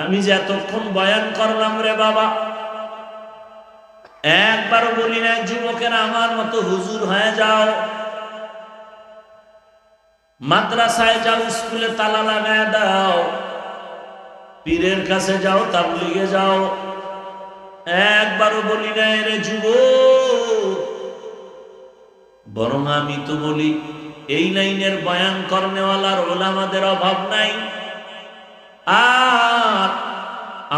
আমি যে এতক্ষণ বয়ান করলাম রে বাবা, একবারও বলি না যুবকেরা আমার মতো হুজুর হয়ে যাও, মাদ্রাসায় যাও, স্কুলে তালা লাগায় দাও, পীরের কাছে যাও, তাবলিগে যাও। একবারও বলি না রে যুবক, বরং আমি তো বলি এই লাইনের বয়ান করনেওয়ালার ওলামাদের অভাব নাই। আর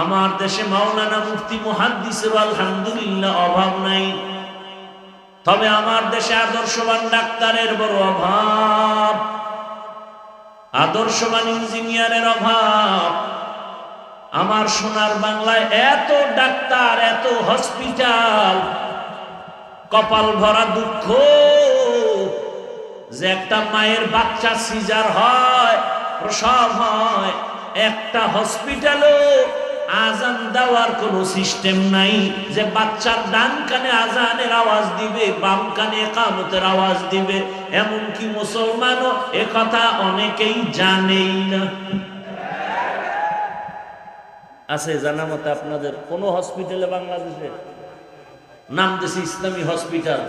আমার দেশে মাওলানা মুফতি মুহাদ্দিসের আলহামদুলিল্লাহ অভাব নাই। তবে আমার দেশে আদর্শবান ডাক্তারের বড় অভাব, আদর্শবান ইঞ্জিনিয়ারের অভাব। আমার সোনার বাংলায় এত ডাক্তার, এত হসপিটাল, কপাল ভরা দুঃখ যে একটা মায়ের বাচ্চা সিজার হয়, প্রসব হয়, একটা হসপিটালও আজান দেওয়ার কোনো সিস্টেম নাই যে বাচ্চার ডান কানে আজানের আওয়াজ দিবে, বাম কানে ইকামতের আওয়াজ দিবে। এমনকি মুসলমানও এ কথা অনেকেই জানেই না। আছে জানা মতে আপনাদের কোন হসপিটালে বাংলাদেশে নাম দিয়েছে ইসলামী হসপিটাল,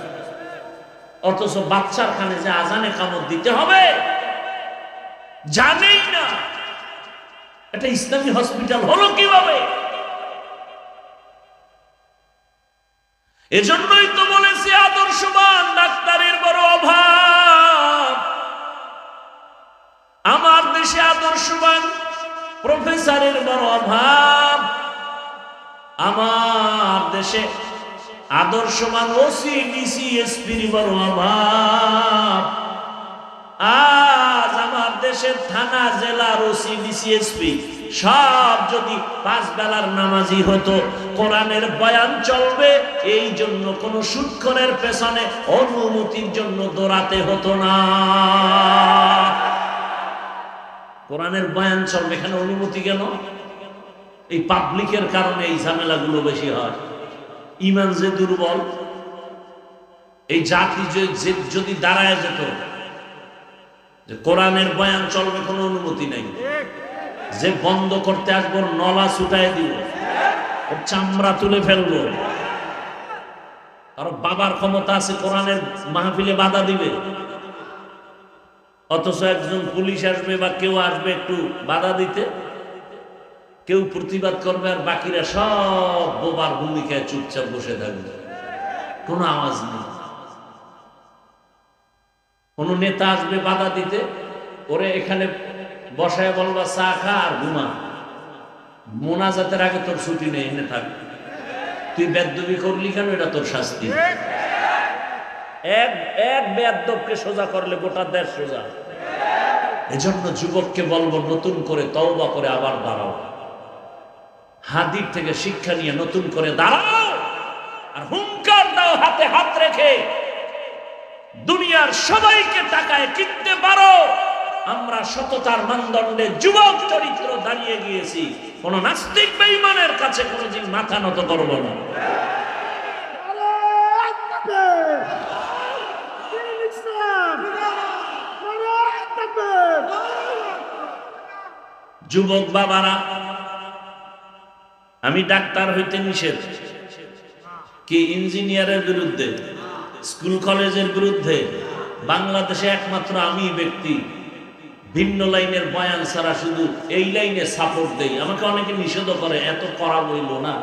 অথচ বাচ্চার কানে যে আজানে কামত দিতে হবে জানেই না। এটা ইসলামী হসপিটাল হলো কিভাবে? এজন্যই তো বলেছি আদর্শবান ডাক্তারের বড় অভাব। আমার দেশে আদর্শবান প্রফেসরের বড় অভাব। আমার দেশে আদর্শবান ওসি, ডিসি, এসপির বড় অভাব। আজ আমার দেশের থানা, জেলার ওসি, ডিসি, এসপি সব যদি 5 বেলার নামাজি হতো, কোরআনের বয়ান চলবে, এই জন্য কোন সুৎখরের পেছনে অনুমতির জন্য দৌড়াতে হতো না। কোরআনের বয়ান চলবে, এখানে অনুমতি কেন? এই পাবলিকের কারণে এই ঝামেলাগুলো বেশি হয়। ঈমান যে দুর্বল, এই জাতি যদি দাঁড়ায় যেত যে কোরআনের বয়ান চলবে, কোনো অনুমতি নাই, যে বন্ধ করতে আসবো নলা ছুটাই দিব, ওর চামড়া তুলে ফেলবো। আর বাবার ক্ষমতা আছে কোরআনের মাহফিলে বাধা দিবে, অথচ একজন পুলিশ আসবে বা কেউ আসবে একটু বাধা দিতে, কেউ প্রতিবাদ করবে, আর বাকিরা সব বোবার ভূমিকায় চুপচাপ বসে থাকবে, কোনো আওয়াজ নেই। কোন নেতা আসবে বাধা দিতে, ওরে এখানে বসায় বলবা চা খা আর ঘুমা, মোনাজাতের আগে তোর ছুটি নেই, এনে থাক, তুই বেদবি করলি কেন, এটা তোর শাস্তি। এক বেদবকে সোজা করলে গোটা দেশ সোজা। এজন্য যুবককে বলবো নতুন করে তওবা করে আবার দাঁড়াও, হাদির থেকে শিক্ষা নিয়ে নতুন করে দাঁড়াও, আর হুঙ্কার দাও হাতে হাত রেখে, দুনিয়ার সবাইকে টাকায় কিনতে পারো। আমরা সততার মানদণ্ডে যুবক চরিত্র দাঁড়িয়ে গিয়েছি, কোন নাস্তিক বেঈমানের কাছে কোনদিন মাথা নত করব না। যুবক বাবারা, আমি ডাক্তার হইতে নিষেধ, কি ইঞ্জিনিয়ারের বিরুদ্ধে, স্কুল কলেজের বিরুদ্ধে। বাংলাদেশে একমাত্র আমি ব্যক্তি ভিন্ন লাইনের বয়ান ছাড়া শুধু এই লাইনে সাপোর্ট দেই। আমাকে অনেকে নিষেধ করে, এত করা বইল না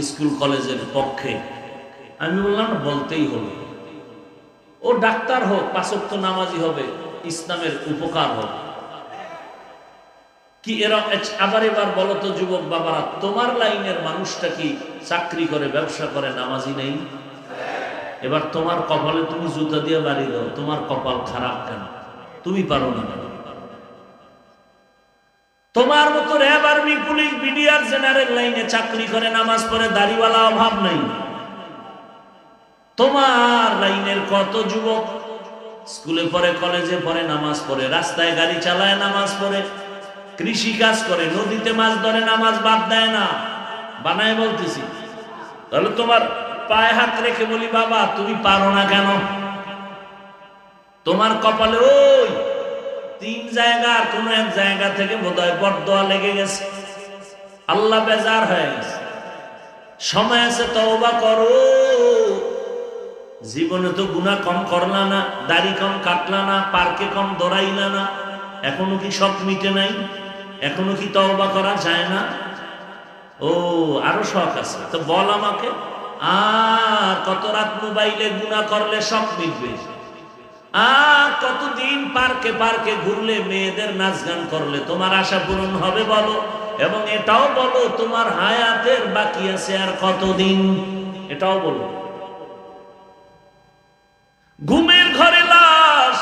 স্কুল কলেজের পক্ষে। আমি বললাম বলতেই হলো, ও ডাক্তার হোক, 5 ওয়াক্ত নামাজি হবে, ইসলামের উপকার হোক। কি এরা আবার এবার বলো তো যুবক বাবারা, তোমার লাইনের মানুষটা কি চাকরি করে, ব্যবসা করে, নামাজি নেই? এবার তোমার কপালে তুমি জুতা দিয়ে বাড়ি দাও, তোমার কপাল খারাপ কেন? তুমি পারো না? তোমার মতো RAB, army, police, BDR, general লাইনে চাকরি করে, নামাজ পড়ে, দাড়িওয়ালা অভাব নাই। তোমার লাইনের কত যুবক স্কুলে পড়ে, কলেজে পড়ে, নামাজ পড়ে, রাস্তায় গাড়ি চালায়, নামাজ পড়ে, কৃষি কাজ করে, নদীতে মাছ ধরে, নামাজ বাদ দেয় না। বানায় বলতেছি। তাহলে তোমার পায়ে হাত রেখে বলি, বাবা তুমি পারো না কেন? তোমার কপালে ওই 3 জায়গার কোন এক জায়গা থেকে বোধহয় বরদোয়া লেগে গেছে। আল্লাহ বেজার হয়ে গেছে। সময় আছে, তওবা করো। জীবনে তো গুনাহ কম করলা না, দাড়ি কম কাটলা না, পার্কে কম দৌড়াইলা না, এখনো কি শখ মিটে নাই? এখনো কি তওবা করা যায় না? ও আরো শখ আছে, তো বল আমাকে। আর কত রাত মোবাইলে গুনাহ করলে শখ মিটবে? আর কতদিন পার্কে পার্কে ঘুরলে, মেয়েদের নাচ গান করলে তোমার আশা পূরণ হবে বলো? এবং এটাও বলো তোমার হায়াতের বাকি আছে আর কতদিন, এটাও বলো। ঘুমের ঘরে লাশ,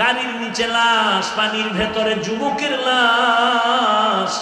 গাড়ির নিচে লাশ, পানির ভেতরে যুবকের লাশ।